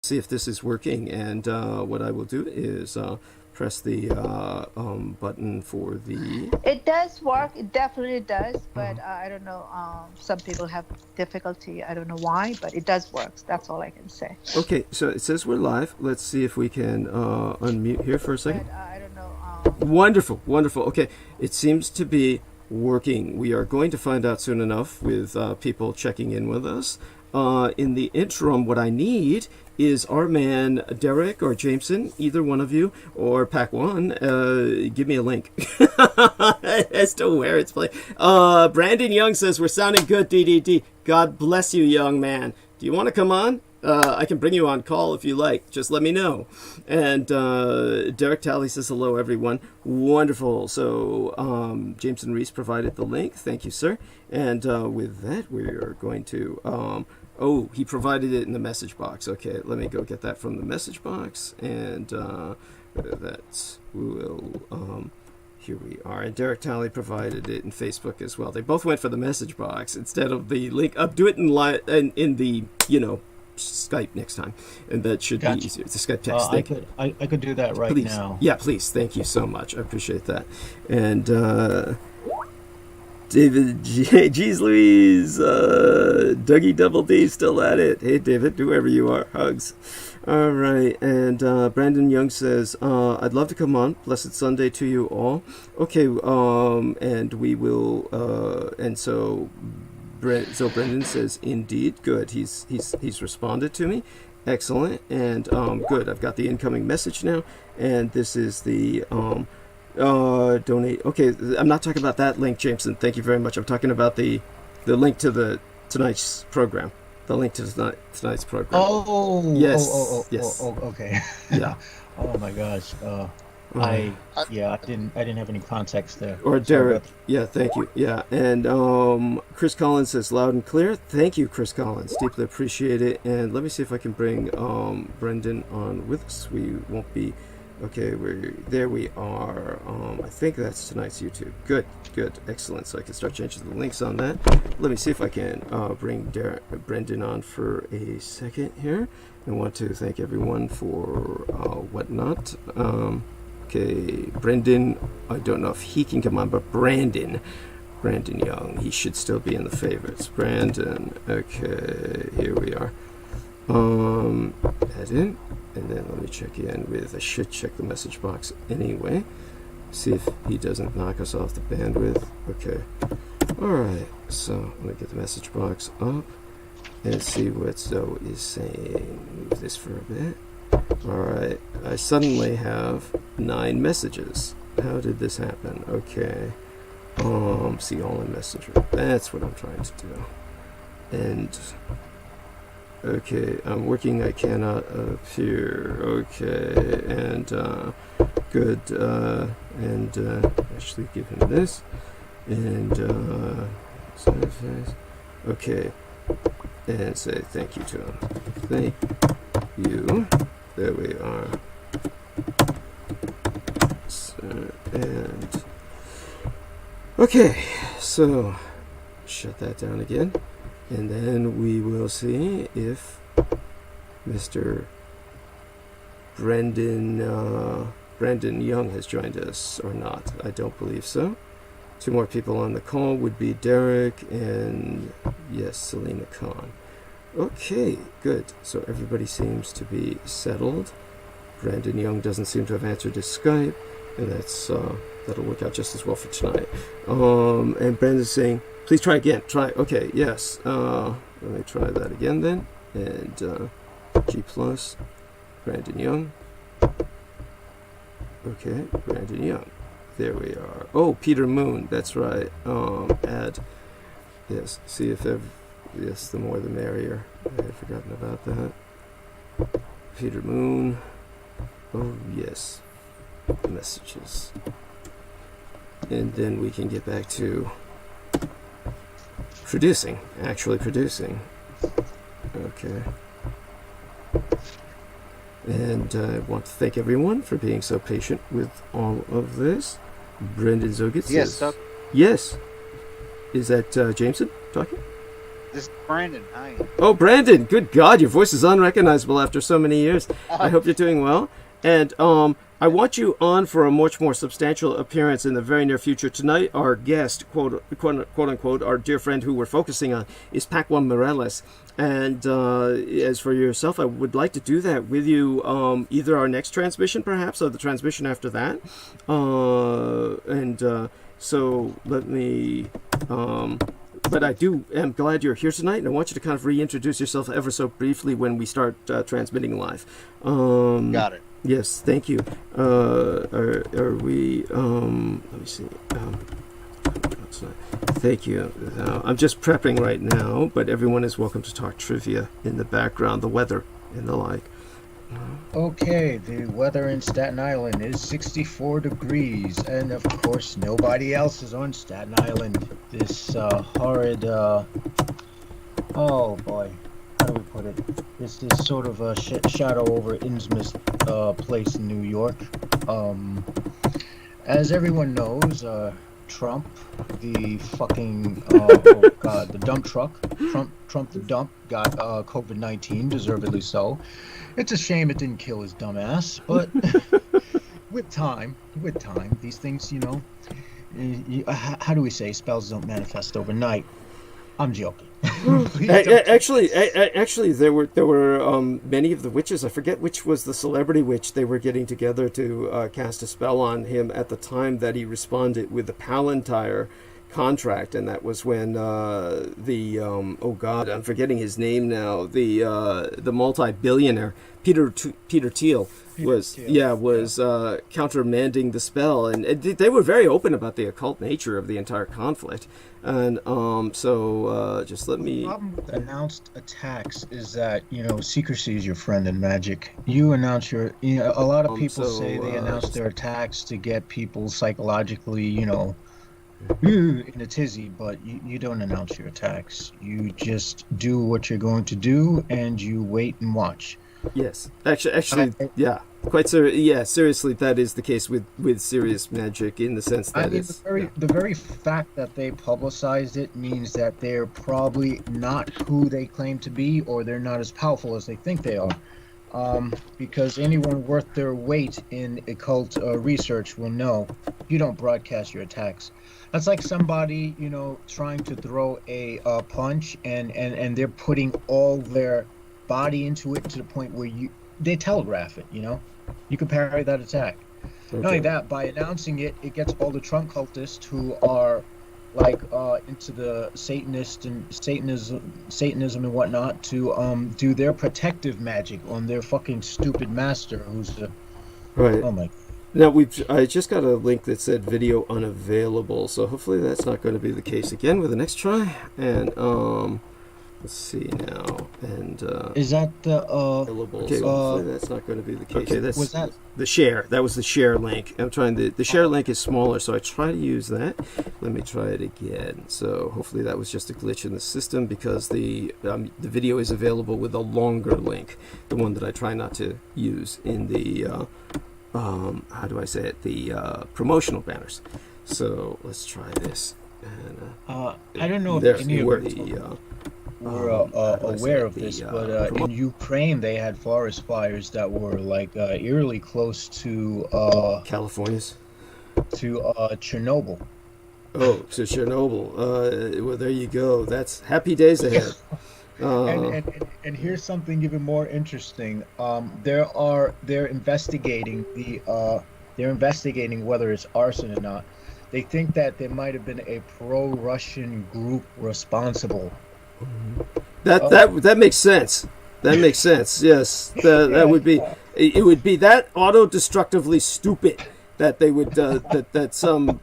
see if this is working. And what I will do is press the button for the. It does work. It definitely does. But I don't know. Some people have difficulty. I don't know why, but it does work. That's all I can say. Okay, so it says we're live. Let's see if we can unmute here for a second. But I don't know. Wonderful, wonderful. Okay, it seems to be working. We are going to find out soon enough with people checking in with us. In the interim, what I need is our man Derek or Jameson, either one of you, or Pack One. Give me a link as to where it's playing. Brandon Young says we're sounding good. DDD. God bless you, young man. Do you want to come on? I can bring you on call if you like. Just let me know. And Derek Talley says hello, everyone. Wonderful. So Jameson Reese provided the link. Thank you, sir. And with that, we are going to. He provided it in the message box. Okay, let me go get that from the message box. And that's will. Here we are. And Derek Talley provided it in Facebook as well. They both went for the message box instead of the link. Do it in the Skype next time, and that should be easier. It's a Skype text. I could do that right please. now. Yeah, please. Thank you so much. I appreciate that. And David, geez Louise, Dougie Double D still at it. Hey, David, whoever you are, hugs. All right, and Brandon Young says, I'd love to come on. Blessed Sunday to you all. Okay, and we will, and so Brendan says, indeed, good. He's responded to me. Excellent. And good. I've got the incoming message now. And this is the donate. Okay, I'm not talking about that link, Jameson. Thank you very much. I'm talking about the link to tonight's program. The link to tonight's program. Oh, yes. Yes. Okay. Yeah. Oh my gosh. I didn't have any context there. Or Derek. Yeah, thank you. Yeah, and Chris Collins says loud and clear. Thank you, Chris Collins. Deeply appreciate it. And let me see if I can bring Brendan on with us. We won't be. Okay, there we are. I think that's tonight's YouTube. Good, excellent. So I can start changing the links on that. Let me see if I can bring Brendan on for a second here. I want to thank everyone for whatnot. Okay, Brendan, I don't know if he can come on, but Brandon Young, he should still be in the favorites. Brandon, okay, here we are. Add in, and then let me check in with, I should check the message box anyway, see if he doesn't knock us off the bandwidth. Okay, alright, so let me get the message box up and see what Zoe is saying. Move this for a bit. Alright, I suddenly have 9 messages. How did this happen? Okay. See all in Messenger. That's what I'm trying to do. And okay, I'm working, I cannot appear. Okay, and good. And actually give him this. And okay. And say thank you to him. Thank you. There we are. So, and okay, so shut that down again, and then we will see if Mr. Brendan Young has joined us or not. I don't believe so. 2 more people on the call would be Derek and yes, Selena Khan. Okay, good. So everybody seems to be settled. Brandon Young doesn't seem to have answered his Skype, and that'll work out just as well for tonight. And Brandon's saying, please try again. Try. Okay, yes. Let me try that again then. And G plus, Brandon Young. Okay, Brandon Young. There we are. Oh, Peter Moon. That's right. Add. Yes. See if yes, the more the merrier. I had forgotten about that. Peter Moon. Oh, yes. Messages. And then we can get back to actually producing. Okay. And I want to thank everyone for being so patient with all of this. Brendan Zogitz Yes, says... Yes. Is that Jameson talking? This is Brandon. Hi. Oh, Brandon, good God, your voice is unrecognizable after so many years. I hope you're doing well. And I want you on for a much more substantial appearance in the very near future. Tonight, our guest, quote unquote, our dear friend who we're focusing on, is Pac-1 Morales. And as for yourself, I would like to do that with you, either our next transmission, perhaps, or the transmission after that. So let me... but I am glad you're here tonight, and I want you to kind of reintroduce yourself ever so briefly when we start transmitting live. Got it. Yes, thank you. Are we? Let me see. Thank you. I'm just prepping right now, but everyone is welcome to talk trivia in the background, the weather and the like. Okay, the weather in Staten Island is 64 degrees, and of course nobody else is on Staten Island. This horrid, oh boy, how do we put it? This is sort of a shadow over Innsmouth place in New York. As everyone knows, Trump, the fucking, oh god, the dump truck, Trump the dump, got COVID-19, deservedly so. It's a shame it didn't kill his dumb ass, but with time, these things, you know, how do we say, spells don't manifest overnight. I'm joking. Actually, there were many of the witches. I forget which was the celebrity witch. They were getting together to cast a spell on him at the time that he responded with the Palantir contract, and that was when oh god, I'm forgetting his name now. The multi-billionaire Peter Thiel was countermanding the spell, and they were very open about the occult nature of the entire conflict. And just let me. The problem with announced attacks is that, you know, secrecy is your friend in magic. You announce a lot of people say they announce their attacks to get people psychologically, you know, in a tizzy, but you don't announce your attacks. You just do what you're going to do, and you wait and watch. Yes, actually, yeah, quite seriously, that is the case with serious magic, in the sense that the very fact that they publicized it means that they're probably not who they claim to be, or they're not as powerful as they think they are. Because anyone worth their weight in occult research will know you don't broadcast your attacks. That's like somebody, you know, trying to throw a punch, and they're putting all their body into it to the point where they telegraph it, you know. You can parry that attack. Okay. Not only that, by announcing it, it gets all the Trump cultists who are like into the Satanism and whatnot to do their protective magic on their fucking stupid master, who's right. Oh my. Now I just got a link that said video unavailable, so hopefully that's not going to be the case again with the next try. And let's see now. And is that the available? Okay, hopefully that's not going to be the case. Okay, was that the share? That was the share link. I'm trying the share link is smaller, so I try to use that. Let me try it again. So hopefully that was just a glitch in the system, because the video is available with a longer link, the one that I try not to use in the how do I say it? The promotional banners. So let's try this. And, I don't know if any of the were aware of this, but in Ukraine they had forest fires that were like eerily close to California's, to Chernobyl. Oh, to Chernobyl. Well, there you go. That's happy days ahead. And here's something even more interesting. They're investigating whether it's arson or not. They think that there might have been a pro-Russian group responsible. That makes sense. That makes sense. Yes, that would be. It would be that auto-destructively stupid that they would that some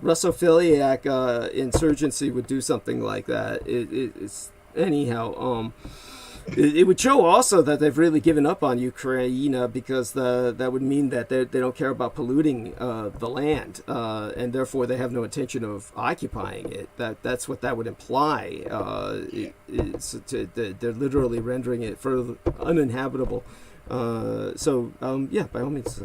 Russophiliac insurgency would do something like that. It's anyhow. It would show also that they've really given up on Ukraine, because that would mean that they don't care about polluting the land, and therefore they have no intention of occupying it. That's what that would imply. They're literally rendering it further uninhabitable. By all means,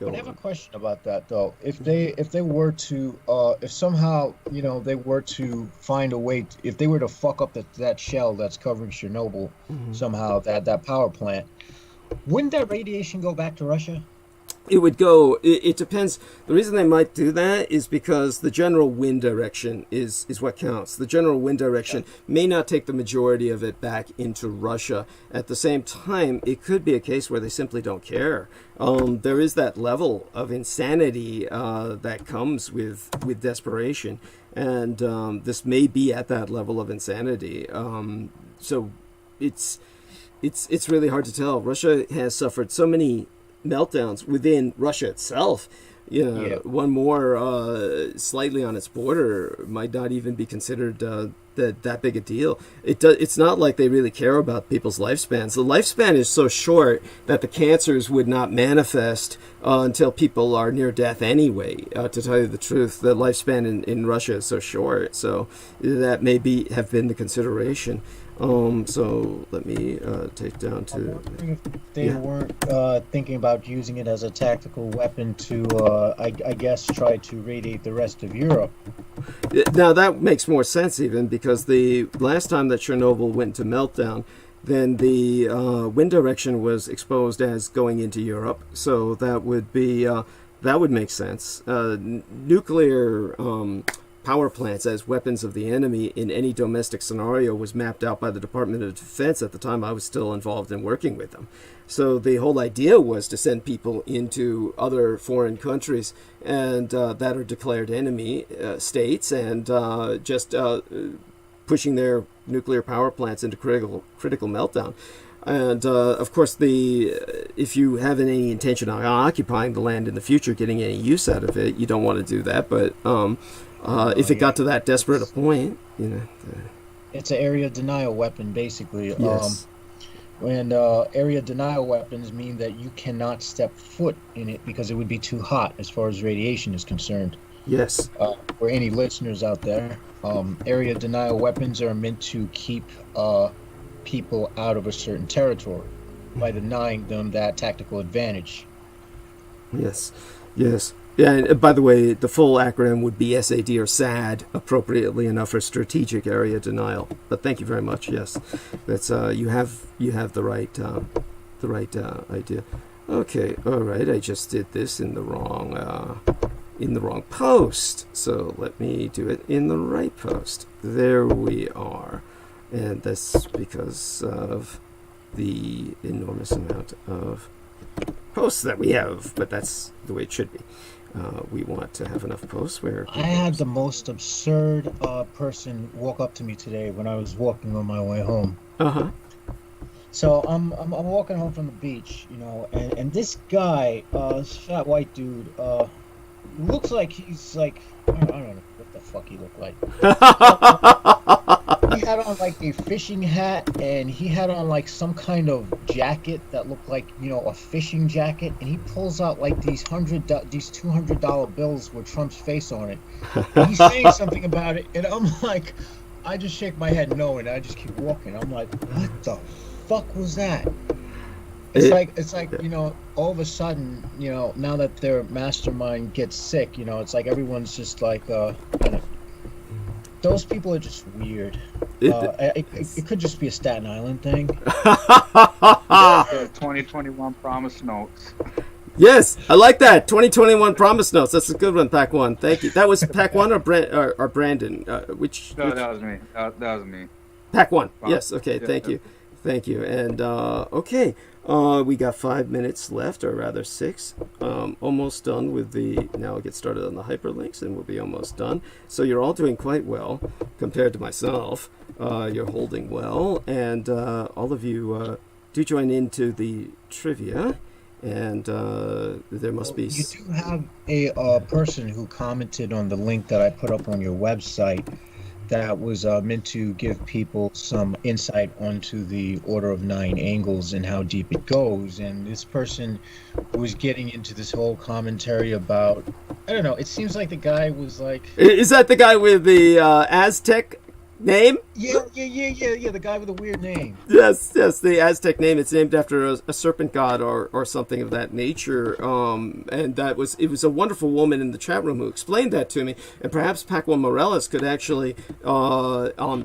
go But I have a on. question about that though. If they were to if somehow they were to find a way if they were to fuck up that shell that's covering Chernobyl Mhm. somehow that power plant, wouldn't that radiation go back to Russia? It would go. It depends. The reason they might do that is because the general wind direction is what counts. The general wind direction may not take the majority of it back into Russia. At the same time, it could be a case where they simply don't care. There is that level of insanity that comes with desperation, and this may be at that level of insanity. So it's really hard to tell. Russia has suffered so many meltdowns within Russia itself. One more slightly on its border might not even be considered that big a deal. It's not like they really care about people's lifespans. The lifespan is so short that the cancers would not manifest until people are near death anyway. To tell you the truth, the lifespan in Russia is so short. So that may have been the consideration. So let me take down I'm to. wondering if they weren't thinking about using it as a tactical weapon to, I guess, try to radiate the rest of Europe. Now that makes more sense even because the last time that Chernobyl went to meltdown, then the wind direction was exposed as going into Europe. So that would be that would make sense. Nuclear power plants as weapons of the enemy in any domestic scenario was mapped out by the Department of Defense at the time I was still involved in working with them. So the whole idea was to send people into other foreign countries and that are declared enemy states and just pushing their nuclear power plants into critical meltdown. And of course, if you have any intention of occupying the land in the future, getting any use out of it, you don't want to do that. But if it got to that desperate a point, It's an area denial weapon, basically. Yes. And area denial weapons mean that you cannot step foot in it because it would be too hot as far as radiation is concerned. Yes. For any listeners out there, area denial weapons are meant to keep people out of a certain territory by denying them that tactical advantage. Yes. Yes. Yeah, and by the way, the full acronym would be SAD or SAD, appropriately enough for strategic area denial. But thank you very much. Yes, that's you have the right idea. Okay, all right. I just did this in the wrong post, so let me do it in the right post. There we are, and that's because of the enormous amount of posts that we have, but that's the way it should be. We want to have enough posts where I had the most absurd person walk up to me today when I was walking on my way home. So I'm walking home from the beach, and this guy, this fat white dude, looks like he's like I don't know what the fuck he looked like. He had on like a fishing hat, and he had on like some kind of jacket that looked like a fishing jacket, and he pulls out like these $200 bills with Trump's face on it. And he's saying something about it, and I'm like, I just shake my head no, and I just keep walking. I'm like, what the fuck was that? It's like all of a sudden, now that their mastermind gets sick, it's like everyone's just like those people are just weird. It could just be a Staten Island thing. 2021 promise notes. Yes, I like that. 2021 promise notes. That's a good one, Pack One. Thank you. That was Pack One or Brandon? Which? No, that was me. That was me. Pack One. Wow. Yes. Okay. Yeah, Thank you. Thank you. And okay, we got 5 minutes left, or rather 6. Almost done with the. Now I'll get started on the hyperlinks, and we'll be almost done. So you're all doing quite well compared to myself. You're holding well, and all of you do join into the trivia. And there must be. You do have a person who commented on the link that I put up on your website that was meant to give people some insight onto the Order of Nine Angles and how deep it goes. And this person was getting into this whole commentary about, I don't know, it seems like the guy was like... Is that the guy with the Aztec name? Yeah. The guy with the weird name. Yes, the Aztec name. It's named after a serpent god or something of that nature. And it was a wonderful woman in the chat room who explained that to me. And perhaps Paco Morales could actually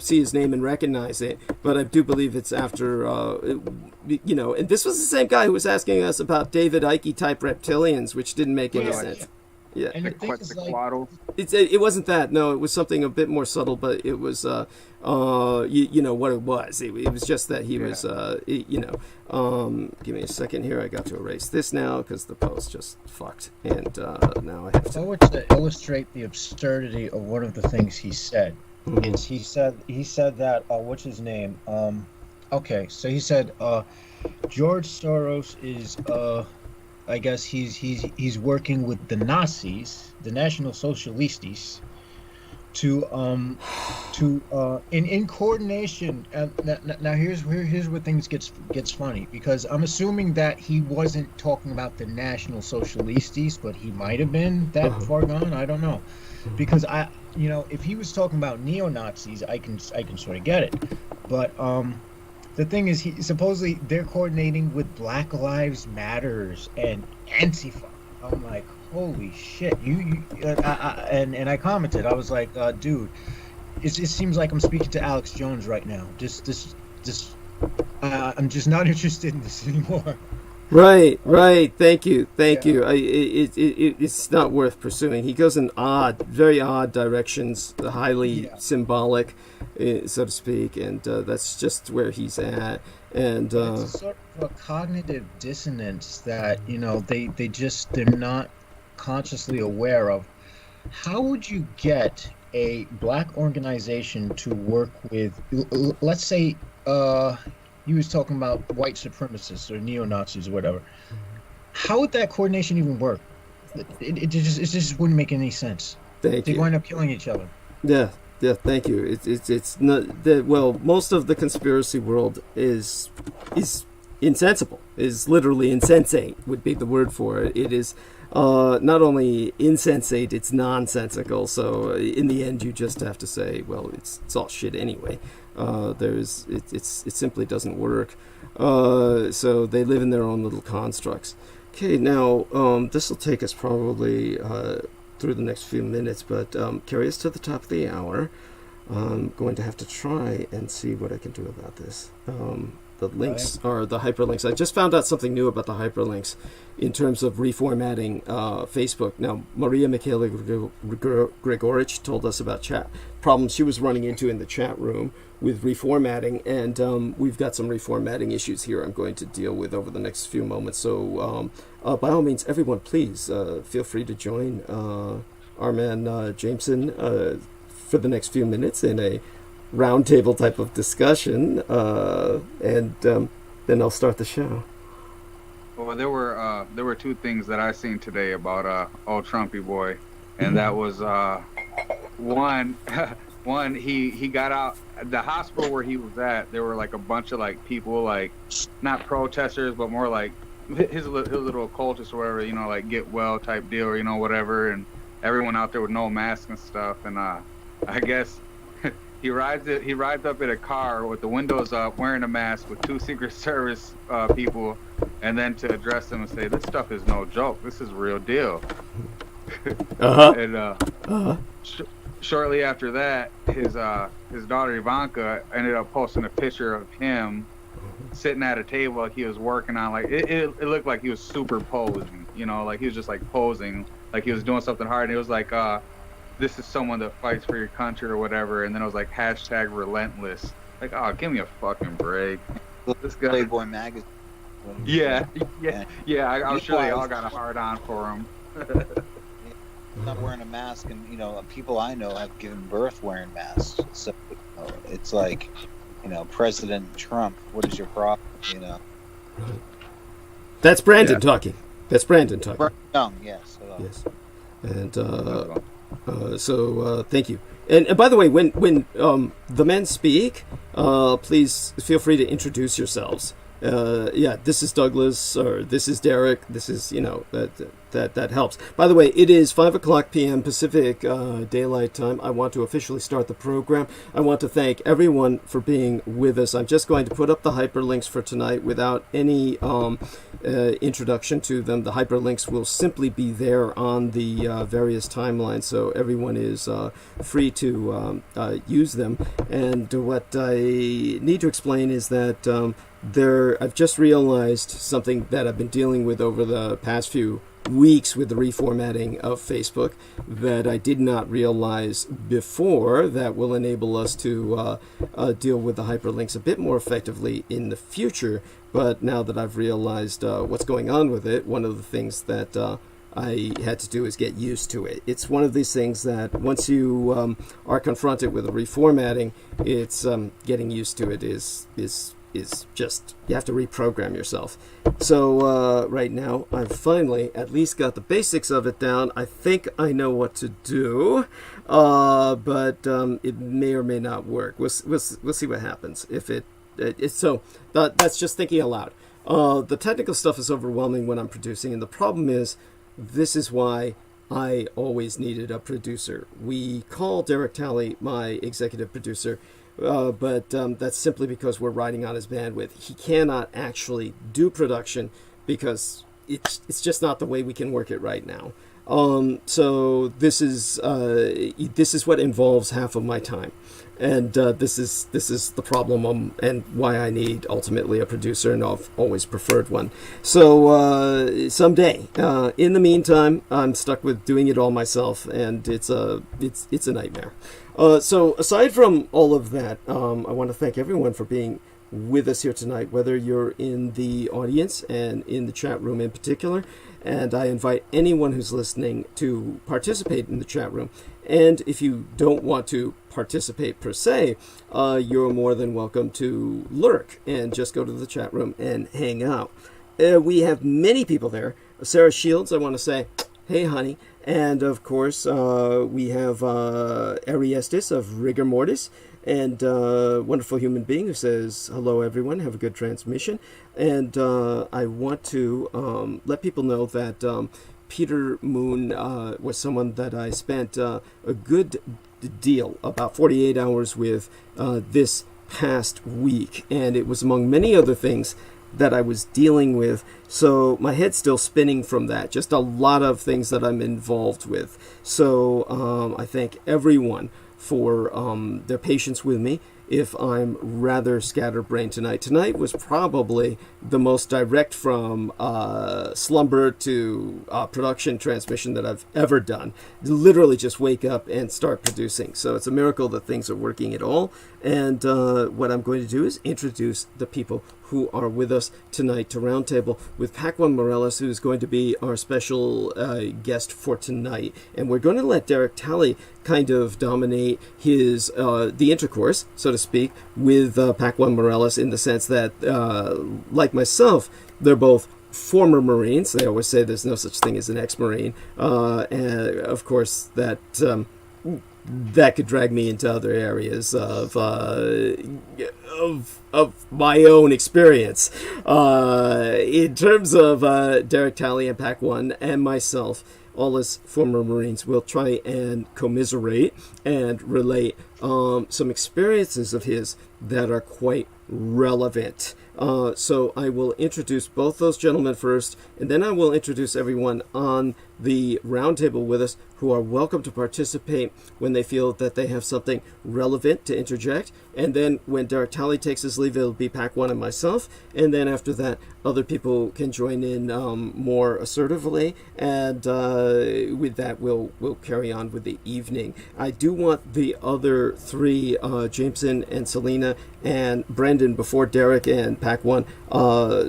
see his name and recognize it. But I do believe it's after, and this was the same guy who was asking us about David Icke type reptilians, which didn't make any sense. Yeah. And the thing is, like, It wasn't that. No, it was something a bit more subtle, but it was, what it was. It was just that he was, give me a second here. I got to erase this now because the post just fucked. And now I have to. I want to illustrate the absurdity of one of the things he said. Mm-hmm. Is he said that, what's his name? Okay, so he said, George Soros is, I guess he's working with the Nazis, the National Socialistes, in coordination. Now here's where things gets funny, because I'm assuming that he wasn't talking about the National Socialistes, but he might have been that far gone. I don't know, because if he was talking about neo-Nazis, I can sort of get it, but the thing is, supposedly they're coordinating with Black Lives Matters and Antifa. I'm like, holy shit! And I commented. I was like, dude, it seems like I'm speaking to Alex Jones right now. I'm just not interested in this anymore. Right. Thank you. It's not worth pursuing. He goes in very odd directions, highly symbolic, so to speak, and that's just where he's at. And it's sort of a cognitive dissonance that they're not consciously aware of. How would you get a black organization to work with, let's say, he was talking about white supremacists or neo-Nazis or whatever. How would that coordination even work? It just wouldn't make any sense. They'd wind up killing each other. Yeah. Thank you. It's not that. Well, most of the conspiracy world is insensible. Is literally insensate would be the word for it. It is not only insensate, it's nonsensical. So in the end, you just have to say, well, it's all shit anyway. It simply doesn't work. So they live in their own little constructs. Okay, now this will take us probably through the next few minutes, but carry us to the top of the hour. I'm going to have to try and see what I can do about this. The links are the hyperlinks. I just found out something new about the hyperlinks in terms of reformatting Facebook. Now, Maria Michaela Gregorich told us about chat problems she was running into in the chat room with reformatting, and we've got some reformatting issues here I'm going to deal with over the next few moments. So by all means, everyone, please feel free to join our man Jameson for the next few minutes in a roundtable type of discussion, and then I'll start the show. Well, there were two things that I seen today about old Trumpy boy, and that was one he got out the hospital where he was at. There were like a bunch of like people, like not protesters, but more like his little occultists or whatever, like get well type deal, or whatever, and everyone out there with no mask and stuff, and I guess. He rides up in a car with the windows up, wearing a mask, with two Secret Service people, and then to address them and say, "This stuff is no joke. This is a real deal." And shortly after that, his daughter Ivanka ended up posting a picture of him sitting at a table like he was working on. Like it looked like he was super posing, like he was just like posing, like he was doing something hard. And it was like, this is someone that fights for your country or whatever, and then it was like #relentless. Like, oh, give me a fucking break. This guy, Playboy magazine. Yeah. I'm sure they all got a hard on for him. Not wearing a mask, and people I know have given birth wearing masks. So it's like, President Trump. What is your problem? That's Brandon talking. That's Brandon talking. Young, yes. Yes, and. So thank you. And by the way, when the men speak, please feel free to introduce yourselves yeah, this is Douglas, or this is Derek, this is, that helps. By the way, it is 5:00 p.m. Pacific Daylight Time. I want to officially start the program. I want to thank everyone for being with us. I'm just going to put up the hyperlinks for tonight without any introduction to them. The hyperlinks will simply be there on the various timelines, so everyone is free to use them. And what I need to explain is that I've just realized something that I've been dealing with over the past few weeks with the reformatting of Facebook that I did not realize before, that will enable us to deal with the hyperlinks a bit more effectively in the future. But now that I've realized what's going on with it, one of the things that I had to do is get used to it. It's one of these things that once you are confronted with a reformatting, it's getting used to it is just, you have to reprogram yourself. So right now I've finally at least got the basics of it down. I think I know what to do, but it may or may not work. We'll see what happens. If that's just thinking aloud. The technical stuff is overwhelming when I'm producing, and the problem is, this is why I always needed a producer. We call Derek Talley my executive producer, but that's simply because we're riding on his bandwidth. He cannot actually do production because it's just not the way we can work it right now. So this is what involves half of my time, and this is the problem, and why I need ultimately a producer, and I've always preferred one. So someday, in the meantime, I'm stuck with doing it all myself, and it's a nightmare. So aside from all of that, I want to thank everyone for being with us here tonight, whether you're in the audience and in the chat room in particular. And I invite anyone who's listening to participate in the chat room. And if you don't want to participate per se, you're more than welcome to lurk and just go to the chat room and hang out. We have many people there. Sarah Shields, I want to say, hey, honey. And, of course, we have Ariestis of Rigor Mortis, and wonderful human being who says, hello, everyone, have a good transmission. And I want to let people know that Peter Moon was someone that I spent a good deal, about 48 hours with this past week. And it was among many other things that I was dealing with. So my head's still spinning from that. Just a lot of things that I'm involved with. So I thank everyone for their patience with me if I'm rather scatterbrained tonight. Tonight was probably the most direct from slumber to production transmission that I've ever done. Literally just wake up and start producing. So it's a miracle that things are working at all. And what I'm going to do is introduce the people who are with us tonight to Roundtable with Pac-1 Morales, who's going to be our special guest for tonight. And we're going to let Derek Talley kind of dominate his the intercourse, so to speak, with Pac-1 Morales, in the sense that, like myself, they're both former Marines. They always say there's no such thing as an ex-Marine. And, of course, that could drag me into other areas of my own experience. In terms of Derek Talley and Pac-1 and myself, all as former Marines, will try and commiserate and relate some experiences of his that are quite relevant. So I will introduce both those gentlemen first, and then I will introduce everyone on the roundtable with us who are welcome to participate when they feel that they have something relevant to interject. And then when Derek Talley takes his leave, it'll be Pac-1 and myself. And then after that, other people can join in more assertively. And with that, we'll carry on with the evening. I do want the other three, Jameson and Selena and Brendan, before Derek and Pac-1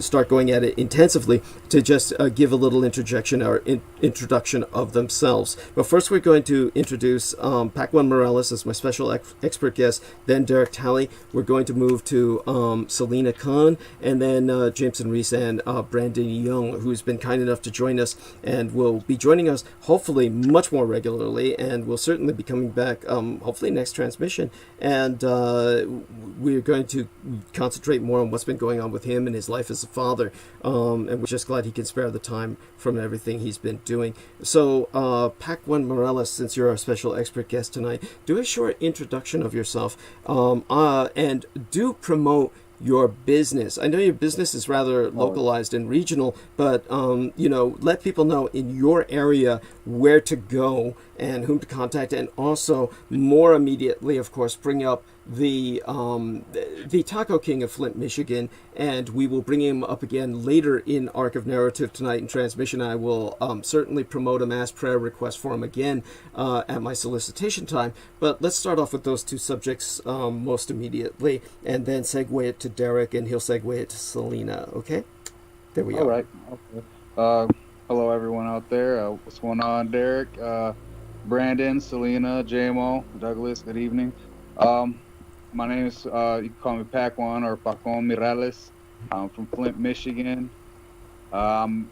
start going at it intensively, to just give a little interjection or introduction of themselves. But first, we're going to introduce Pac-1 Morales as my special expert guest, then Derek Talley. We're going to move to Selena Khan, and then Jameson Reese and Brandon Young, who's been kind enough to join us and will be joining us hopefully much more regularly, and will certainly be coming back hopefully next transmission. And we're going to concentrate more on what's been going going on with him and his life as a father. And we're just glad he can spare the time from everything he's been doing. So, Pac-1 Morales, since you're our special expert guest tonight, do a short introduction of yourself, and do promote your business. I know your business is rather localized and regional, but let people know in your area where to go and whom to contact, and also more immediately, of course, bring up the Taco King of Flint, Michigan, and we will bring him up again later in Arc of Narrative tonight in transmission. I will certainly promote a mass prayer request for him again at my solicitation time. But let's start off with those two subjects most immediately, and then segue it to Derek, and he'll segue it to Selena. Okay? There we go. All right. Okay. Hello, everyone out there. What's going on, Derek? Brandon, Selena, JMO, Douglas, good evening. My name is, you can call me Pac-1 or Pac-1 Morales. I'm from Flint, Michigan. I'm